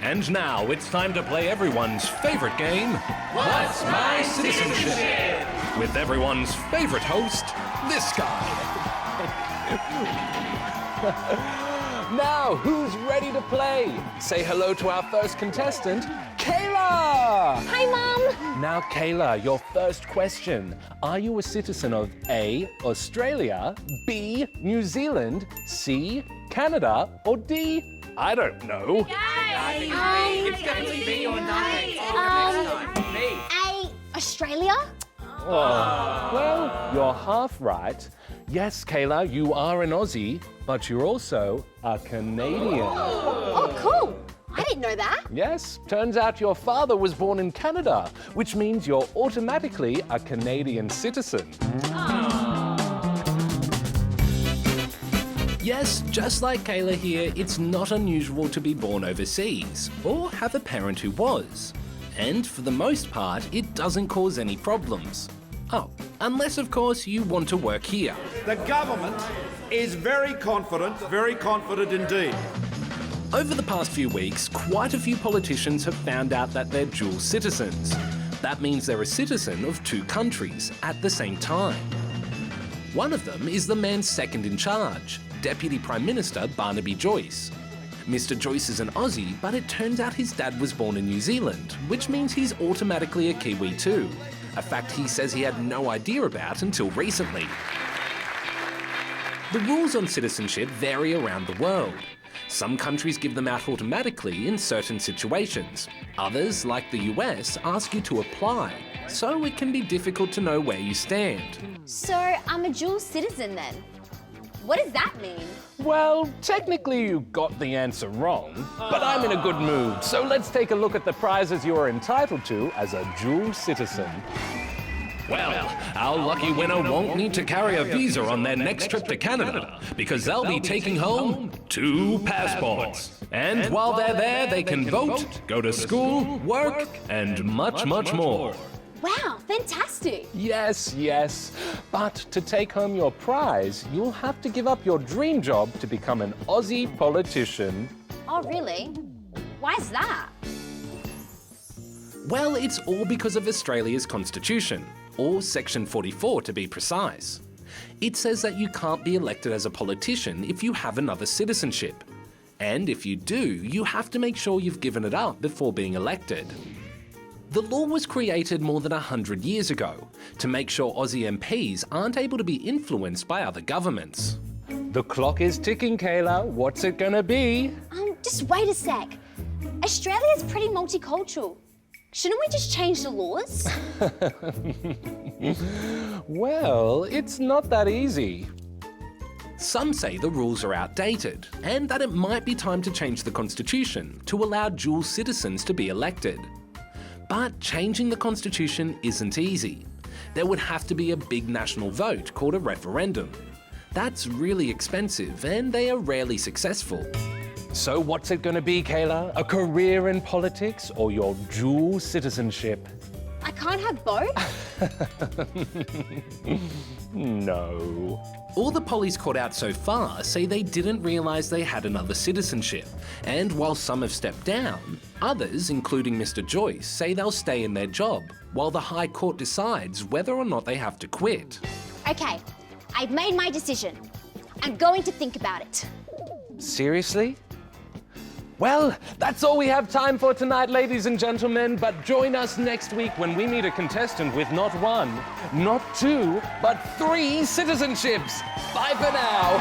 And now it's time to play everyone's favorite game, What's My Citizenship? With everyone's favorite host, this guy. Now, who's ready to play? Say hello to our first contestant, Kayla! Hi, Mum! Now, Kayla, your first question. Are you a citizen of A, Australia, B, New Zealand, C, Canada, or D, I don't know? It's definitely B or nothing. B. A, Australia? Oh, well, you're half right. Yes, Kayla, you are an Aussie, but you're also a Canadian. Oh, cool. I didn't know that. Yes, turns out your father was born in Canada, which means you're automatically a Canadian citizen. Yes, just like Kayla here, it's not unusual to be born overseas or have a parent who was. And for the most part, it doesn't cause any problems. Oh, unless of course you want to work here. The government is very confident indeed. Over the past few weeks, quite a few politicians have found out that they're dual citizens. That means they're a citizen of two countries at the same time. One of them is the man second in charge, Deputy Prime Minister Barnaby Joyce. Mr. Joyce is an Aussie, but it turns out his dad was born in New Zealand, which means he's automatically a Kiwi too. A fact he says he had no idea about until recently. The rules on citizenship vary around the world. Some countries give them out automatically in certain situations. Others, like the US, ask you to apply, so it can be difficult to know where you stand. So I'm a dual citizen then? What does that mean? Well, technically you got the answer wrong, but I'm in a good mood, so let's take a look at the prizes you are entitled to as a dual citizen. Well, our lucky winner won't need to carry a visa on their next trip to Canada because they'll be taking home 2 passports. And while they're there, they can vote, go to school, work, and much, much more. Wow, fantastic. Yes, but to take home your prize, you'll have to give up your dream job to become an Aussie politician. Oh, really? Why's that? Well, it's all because of Australia's constitution, or Section 44 to be precise. It says that you can't be elected as a politician if you have another citizenship. And if you do, you have to make sure you've given it up before being elected. The law was created more than 100 years ago to make sure Aussie MPs aren't able to be influenced by other governments. The clock is ticking, Kayla. What's it gonna be? Just wait a sec. Australia's pretty multicultural. Shouldn't we just change the laws? Well, it's not that easy. Some say the rules are outdated and that it might be time to change the constitution to allow dual citizens to be elected. But changing the constitution isn't easy. There would have to be a big national vote called a referendum. That's really expensive and they are rarely successful. So what's it gonna be, Kayla? A career in politics or your dual citizenship? I can't have both? No. All the pollies caught out so far say they didn't realise they had another citizenship, and while some have stepped down, others, including Mr. Joyce, say they'll stay in their job while the High Court decides whether or not they have to quit. Okay, I've made my decision. I'm going to think about it. Seriously? Well, that's all we have time for tonight, ladies and gentlemen, but join us next week when we meet a contestant with not 1, not 2, but 3 citizenships. Bye for now.